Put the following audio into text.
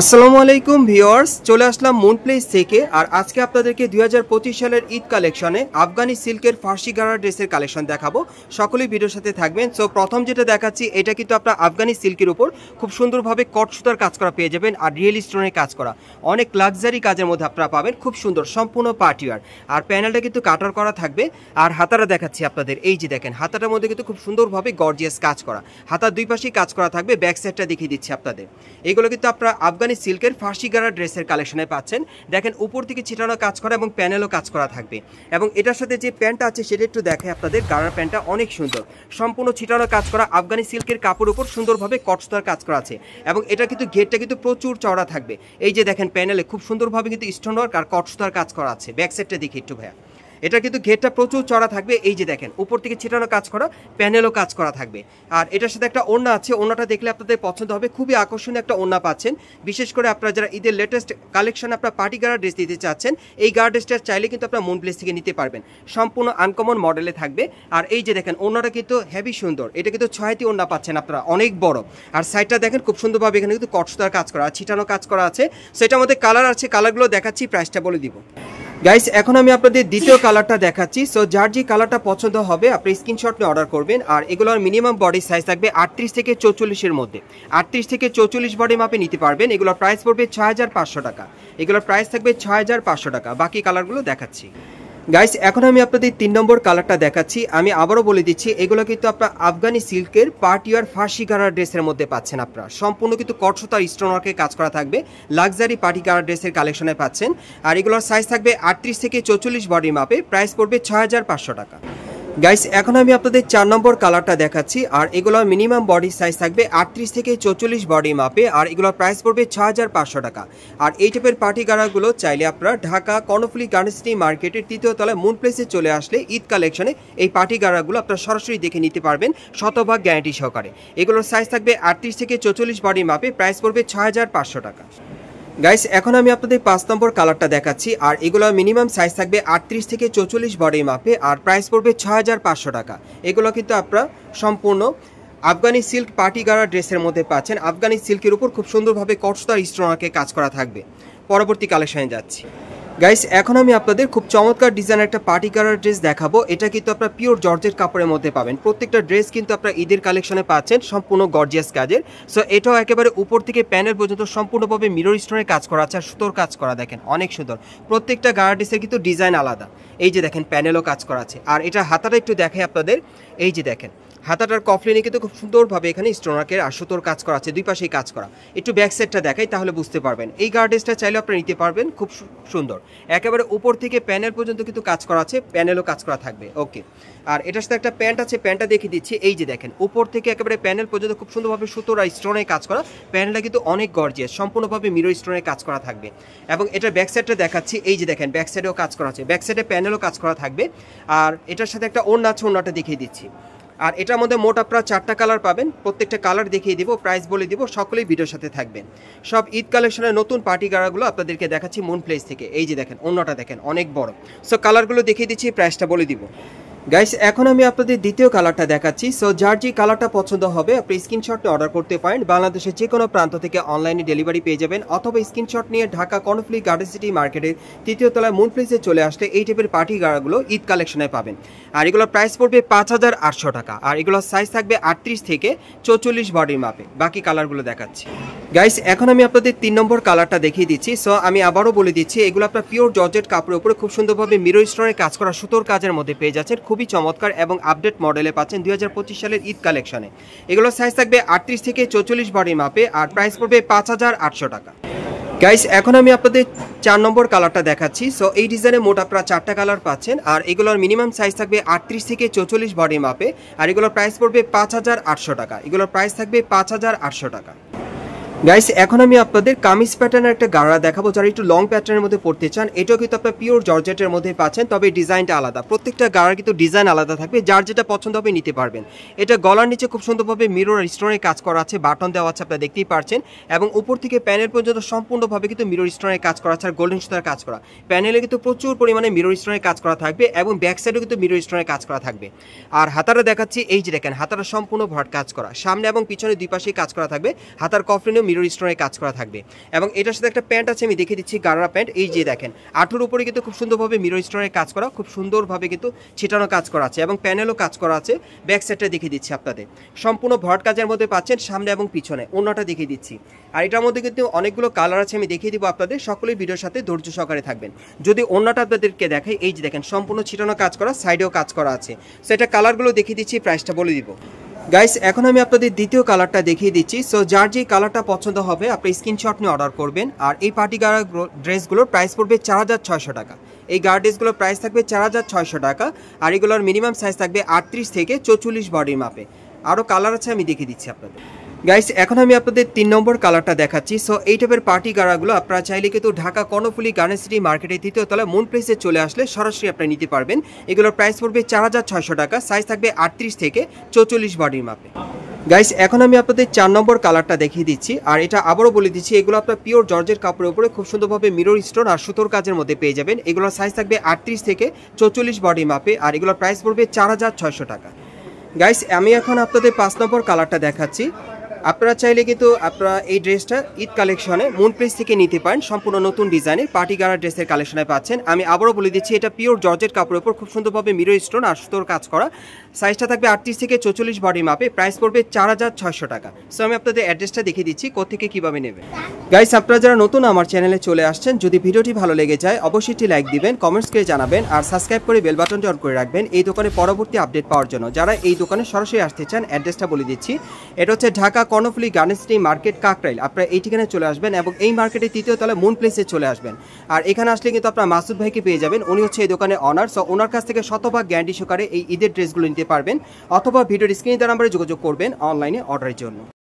আসসালামু আলাইকুম ভিউয়ার্স, চলে আসলাম মুন প্লেস থেকে। আর আজকে আপনাদেরকে 2025 সালের ঈদ কালেকশনে আফগানি সিল্কের ফার্সি গারা ড্রেসের কালেকশন দেখাবো। সকলেই ভিডিওর সাথে থাকবেন। সো প্রথম যেটা দেখাচ্ছি, এটা কিন্তু আপনার আফগানি সিল্কের উপর খুব সুন্দরভাবে কট সুতার কাজ করা পেয়ে যাবেন আর রিয়েল স্টোনের কাজ করা, অনেক লাক্সারি কাজের মধ্যে আপনারা পাবেন। খুব সুন্দর, সম্পূর্ণ পার্টিওয়ার। আর প্যানেলটা কিন্তু কাটার করা থাকবে। আর হাতাটা দেখাচ্ছি আপনাদের, এই যে দেখেন, হাতাটার মধ্যে কিন্তু খুব সুন্দরভাবে গর্জিয়াস কাজ করা, হাতার দুই পাশেই কাজ করা থাকবে। ব্যাক সাইডটা দেখিয়ে দিচ্ছি আপনাদের। এগুলো কিন্তু আপনারা আফগানি সিল্কের ফার্সি গারা ড্রেসের কালেকশনে পাচ্ছেন। দেখেন উপর থেকে ছিটানো কাজ করা এবং প্যানেলও কাজ করা থাকবে। এবং এটার সাথে যে প্যান্টটা আছে সেটা একটু দেখায় আপনাদের। গারার প্যান্টটা অনেক সুন্দর, সম্পূর্ণ ছিটানো কাজ করা আফগানি সিল্কের কাপড় উপর সুন্দরভাবে কটসুতার কাজ করা আছে। এবং এটা কিন্তু ঘেরটা কিন্তু প্রচুর চওড়া থাকবে। এই যে দেখেন, প্যানেলে খুব সুন্দরভাবে কিন্তু স্টোন ওয়ার্ক আর কটসুতার কাজ করা আছে। ব্যাক সাইডটা দেখি একটু ভাইয়া, এটা কিন্তু ঘেরটা প্রচুর চড়া থাকবে। এই যে দেখেন, উপর থেকে ছিটানো কাজ করা, প্যানেলও কাজ করা থাকবে। আর এটার সাথে একটা ওড়না আছে, ওড়নাটা দেখলে আপনাদের পছন্দ হবে। খুবই আকর্ষণীয় একটা ওড়না পাচ্ছেন। বিশেষ করে আপনারা যারা ঈদের লেটেস্ট কালেকশন আপনারা পার্টি গারা ড্রেস দিতে চাচ্ছেন, এই গারা ড্রেসটা চাইলে কিন্তু আপনারা মুন প্লেস থেকে নিতে পারবেন। সম্পূর্ণ আনকমন মডেলে থাকবে। আর এই যে দেখেন, ওড়নাটা কিন্তু হেভি সুন্দর। এটা কিন্তু 6টি ওড়না পাচ্ছেন আপনারা, অনেক বড়। আর সাইডটা দেখেন খুব সুন্দরভাবে এখানে কিন্তু কটসুতার কাজ করা আর ছিটানো কাজ করা আছে। সেটার মধ্যে কালার আছে, কালারগুলো দেখাচ্ছি, প্রাইসটা বলে দিব। গাইস, এখন আমি আপনাদের দ্বিতীয় কালারটা দেখাচ্ছি। সো যার যে কালারটা পছন্দ হবে আপনি স্ক্রিনশট নিয়ে অর্ডার করবেন। আর এগুলোর মিনিমাম বডি সাইজ থাকবে 38 থেকে 44-এর মধ্যে। 38 থেকে 44 বডি মাপে নিতে পারবেন। এগুলোর প্রাইস পড়বে 6500 টাকা। এগুলোর প্রাইস থাকবে 6500 টাকা। বাকি কালারগুলো দেখাচ্ছি। গাইস, এখন আমি আপনাদের 3 নম্বর কালারটা দেখাচ্ছি। আমি আবারও বলে দিচ্ছি, এগুলো কিন্তু আপনার আফগানি সিল্কের পার্টিওয়ার ফার্সি গারা ড্রেসের মধ্যে পাচ্ছেন আপনারা। সম্পূর্ণ কিন্তু কটসুতার স্টোন ওয়ার্কের কাজ করা থাকবে, লাক্সারি পার্টি গারা ড্রেসের কালেকশনে পাচ্ছেন। আর এগুলোর সাইজ থাকবে 38 থেকে 44 বডি মাপে। প্রাইস পড়বে 6500 টাকা। গাইস, এখন আমি আপনাদের 4 নম্বর কালারটা দেখাচ্ছি। আর এগুলোর মিনিমাম বডি সাইজ থাকবে 38 থেকে 44 বডি মাপে। আর এগুলোর প্রাইস পড়বে 6500 টাকা। আর এই টাইপের পার্টি গারাগুলো চাইলে আপনারা ঢাকা কর্ণফুলী গার্ডেনসিটি মার্কেটের 3য় তলায় মুন প্লেসে চলে আসলে ঈদ কালেকশনে এই পার্টি গারাগুলো আপনারা সরাসরি দেখে নিতে পারবেন, শতভাগ গ্যারান্টি সহকারে। এগুলোর সাইজ থাকবে 38 থেকে 44 বডি মাপে। প্রাইস পড়বে 6500 টাকা। গাইস, এখন আমি আপনাদের 5 নম্বর কালারটা দেখাচ্ছি। আর এগুলো মিনিমাম সাইজ থাকবে 38 থেকে 44 বডি মাপে। আর প্রাইস পড়বে 6500 টাকা। এগুলো কিন্তু আপনারা সম্পূর্ণ আফগানি সিল্ক পার্টি গারা ড্রেসের মধ্যে পাচ্ছেন। আফগানি সিল্কের উপর খুব সুন্দরভাবে কটসুতার স্টোন ওয়ার্কে কাজ করা থাকবে। পরবর্তী কালেকশনে যাচ্ছি। গাইস, এখন আমি আপনাদের খুব চমৎকার ডিজাইনের একটা পার্টি গারার ড্রেস দেখাবো। এটা কিন্তু আপনারা পিওর জর্জেট কাপড়ের মধ্যে পাবেন। প্রত্যেকটা ড্রেস কিন্তু আপনারা ঈদের কালেকশনে পাচ্ছেন সম্পূর্ণ গর্জিয়াস কাজের। সো এটাও একেবারে উপর থেকে প্যানেল পর্যন্ত সম্পূর্ণভাবে মিরর স্টোনের কাজ করা আছে আর সুতোর কাজ করা। দেখেন অনেক সুন্দর, প্রত্যেকটা গারা ড্রেসের কিন্তু ডিজাইন আলাদা। এই যে দেখেন, প্যানেলও কাজ করা আছে। আর এটা হাতাটা একটু দেখাই আপনাদের। এই যে দেখেন, হাতাটার কফলিনে কিন্তু খুব সুন্দরভাবে এখানে স্টোনারকের আর সুতোর কাজ করা আছে, দুই পাশেই কাজ করা। একটু ব্যাক সাইডটা দেখাই, তাহলে বুঝতে পারবেন। এই গার্ডেসটা চাইলে আপনারা নিতে পারবেন, খুব সুন্দর। একেবারে উপর থেকে প্যানেল পর্যন্ত কিন্তু কাজ করা আছে, প্যানেলও কাজ করা থাকবে। ওকে, আর এটার সাথে একটা প্যান্ট আছে, প্যান্টটা দেখিয়ে দিচ্ছি। এই যে দেখেন, উপর থেকে একেবারে প্যানেল পর্যন্ত খুব সুন্দরভাবে সুতোর আর স্টোনের কাজ করা। প্যানেলটা কিন্তু অনেক গর্জিয়াস, সম্পূর্ণভাবে মিরর স্টোনের কাজ করা থাকবে। এবং এটার ব্যাক সাইডটা দেখাচ্ছি। এই যে দেখেন, ব্যাক সাইডেও কাজ করা আছে, ব্যাক সাইডে প্যানেলও কাজ করা থাকবে। আর এটার সাথে একটা ওড়না আছে, ওড়নাটা দেখিয়ে দিচ্ছি। আর এটার মধ্যে মোট আপনারা 4টা কালার পাবেন। প্রত্যেকটা কালার দেখিয়ে দিব, প্রাইস বলে দিব, সকলেই ভিডিওর সাথে থাকবেন। সব ঈদ কালেকশনের নতুন পার্টি গারাগুলো আপনাদেরকে দেখাচ্ছি মুন প্লেস থেকে। এই যে দেখেন, ওড়নাটা দেখেন অনেক বড়। সো কালারগুলো দেখিয়ে দিচ্ছি, প্রাইসটা বলে দিব। গাইস, এখন আমি আপনাদের দ্বিতীয় কালারটা দেখাচ্ছি। সো যার যে কালারটা পছন্দ হবে আপনি স্ক্রিনশট নিয়ে অর্ডার করতে পারেন। বাংলাদেশের যে কোনো প্রান্ত থেকে অনলাইনে ডেলিভারি পেয়ে যাবেন, অথবা স্ক্রিনশট নিয়ে ঢাকা কর্ণফুলী গার্ডেন সিটি মার্কেটের 3য় তলায় মুন প্লেসে চলে আসলে এই টাইপের পার্টি গারাগুলো ঈদ কালেকশনে পাবেন। আর এগুলোর প্রাইস পড়বে 5800 টাকা। আর এগুলোর সাইজ থাকবে 38 থেকে 44 বডির মাপে। বাকি কালারগুলো দেখাচ্ছি। গাইস, এখন আমি আপনাদের 3 নম্বর কালারটা দেখিয়ে দিচ্ছি। সো আমি আবারও বলে দিচ্ছি, এগুলো আপনার পিওর জর্জেট কাপড়ের উপরে খুব সুন্দরভাবে মিরর স্টোনের কাজ করা সুতোর কাজের মধ্যে পেয়ে যাচ্ছেন। খুবই চমৎকার এবং আপডেট মডেলে পাচ্ছেন 2025 সালের ঈদ কালেকশনে। এগুলোর সাইজ থাকবে 38 থেকে 44 বডির মাপে। আর প্রাইস পড়বে 5800 টাকা। গাইস, এখন আমি আপনাদের 4 নম্বর কালারটা দেখাচ্ছি। সো এই ডিজাইনে মোট আপনারা 4টা কালার পাচ্ছেন। আর এগুলোর মিনিমাম সাইজ থাকবে 38 থেকে 44 বডি মাপে। আর এগুলোর প্রাইস পড়বে 5800 টাকা। এগুলোর প্রাইস থাকবে 5800 টাকা। গাইস, এখন আমি আপনাদের কামিজ প্যাটার্নের একটা গারা দেখাবো। যারা একটু লং প্যাটার্নের মধ্যে পড়তে চান, এটাও কিন্তু আপনার পিওর জর্জেটের মধ্যে পাচ্ছেন, তবে ডিজাইনটা আলাদা। প্রত্যেকটা গারার কিন্তু ডিজাইন আলাদা থাকবে, যার যেটা পছন্দ হবে নিতে পারবেন। এটা গলার নিচে খুব সুন্দরভাবে মিরর স্টোনের কাজ করা আছে, বাটন দেওয়া আছে, আপনারা দেখতেই পাচ্ছেন। এবং উপর থেকে প্যানেল পর্যন্ত সম্পূর্ণভাবে কিন্তু মিরর স্টোনের কাজ করা আছে আর গোল্ডেন সুতার কাজ করা। প্যানেলে কিন্তু প্রচুর পরিমাণে মিরর স্টোনের কাজ করা থাকবে এবং ব্যাক সাইডেও কিন্তু মিরর স্টোনের কাজ করা থাকবে। আর হাতারা দেখাচ্ছি। এই যে দেখেন, হাতারা সম্পূর্ণ ভরাট কাজ করা, সামনে এবং পিছনে দুই পাশেই কাজ করা থাকবে। হাতার কফলিনেও মিরর স্টোনের কাজ করা থাকবে। এবং এটার সাথে একটা প্যান্ট আছে, আমি দেখিয়ে দিচ্ছি গারারা প্যান্ট। এই যে দেখেন আঁটুর উপরে কিন্তু খুব সুন্দরভাবে মিরর স্টোনের কাজ করা, খুব সুন্দরভাবে কিন্তু ছিটানো কাজ করা আছে এবং প্যানেলও কাজ করা আছে। ব্যাক সাইডটা দেখিয়ে দিচ্ছি আপনাদের, সম্পূর্ণ ভরাট কাজের মধ্যে পাচ্ছেন সামনে এবং পিছনে। অন্যটা দেখিয়ে দিচ্ছি। আর এটার মধ্যে কিন্তু অনেকগুলো কালার আছে, আমি দেখিয়ে দিব আপনাদের। সকলেই ভিডিওর সাথে ধৈর্য সহকারে থাকবেন। যদি অন্যটা আপনাদেরকে দেখাই, এই যে দেখেন সম্পূর্ণ ছিটানো কাজ করা, সাইডেও কাজ করা আছে। সো এটা কালারগুলো দেখিয়ে দিচ্ছি, প্রাইসটা বলে দিব। গাইস এখন আমি আপনাদের দ্বিতীয় কালারটা দেখিয়ে দিচ্ছি। সো যার যে কালারটা পছন্দ হবে আপনি স্ক্রিনশট নিয়ে অর্ডার করবেন। আর এই পার্টি গারা ড্রেসগুলোর প্রাইস পড়বে 4600 টাকা। এই গার্ড ড্রেসগুলোর প্রাইস থাকবে 4600 টাকা। আর এগুলোর মিনিমাম সাইজ থাকবে 38 থেকে 44 বডির মাপে। আরও কালার আছে, আমি দেখিয়ে দিচ্ছি আপনাদের। গাইস এখন আমি আপনাদের 3 নম্বর কালারটা দেখাচ্ছি। সো এই টাইপের পার্টি গারাগুলো আপনারা চাইলে কিন্তু ঢাকা কর্ণফুলী গার্ডেন সিটি মার্কেটের তৃতীয় তলায় মুন প্লেসে চলে আসলে সরাসরি আপনারা নিতে পারবেন। এগুলোর প্রাইস পড়বে 4600 টাকা, সাইজ থাকবে 38 থেকে 44 বডির মাপে। গাইস এখন আমি আপনাদের 4 নম্বর কালারটা দেখিয়ে দিচ্ছি। আর এটা আবারও বলে দিচ্ছি, এগুলো আপনার পিওর জর্জের কাপড়ের উপরে খুব সুন্দরভাবে মিরর স্টোন আর সুতোর কাজের মধ্যে পেয়ে যাবেন। এগুলোর সাইজ থাকবে 38 থেকে 44 বডির মাপে। আর এগুলোর প্রাইস পড়বে 4600 টাকা। গাইস আমি এখন আপনাদের 5 নম্বর কালারটা দেখাচ্ছি। আপনারা চাইলে কিন্তু আপনারা এই ড্রেসটা ঈদ কালেকশনে মুন প্লেস থেকে নিতে পারেন। সম্পূর্ণ নতুন ডিজাইনের পার্টি গারা ড্রেসের কালেকশনে পাচ্ছেন। আমি আবারও বলে দিচ্ছি, এটা পিওর জর্জেট কাপড়ের উপর খুব সুন্দরভাবে মিরর স্টোন আর সুতোর কাজ করা। সাইজটা থাকবে 38 থেকে 44 বডি মাপে। প্রাইস পড়বে 4600 টাকা। সো আমি আপনাদের অ্যাড্রেসটা দেখিয়ে দিচ্ছি কোত্থেকে কীভাবে নেবেন। গাইস আপনারা যারা নতুন আমার চ্যানেলে চলে আসছেন, যদি ভিডিওটি ভালো লেগে যায় অবশ্যই একটি লাইক দিবেন, কমেন্টস করে জানাবেন আর সাবস্ক্রাইব করে বেল বাটনটি অন করে রাখবেন এই দোকানে পরবর্তী আপডেট পাওয়ার জন্য। যারা এই দোকানে সরাসরি আসতে চান অ্যাড্রেসটা বলে দিচ্ছি। এটা হচ্ছে Dhaka Karnaphuli garden city market, Kakrail. আপনারা এই ঠিকানায় চলে আসবেন এবং এই মার্কেটের তৃতীয় তলায় মুন প্লেসে চলে আসবেন। আর এখানে আসলে কিন্তু আপনারা মাসুদ ভাইকে পেয়ে যাবেন। উনি হচ্ছে এই দোকানে অনার। সো ওনার কাছ থেকে শতভাগ গ্যারান্টি সহকারে এই ঈদের ড্রেসগুলো নিতে পারবেন, অথবা ভিডিওর স্ক্রিনে দেওয়া নাম্বারে যোগাযোগ করবেন অনলাইনে অর্ডারের জন্য।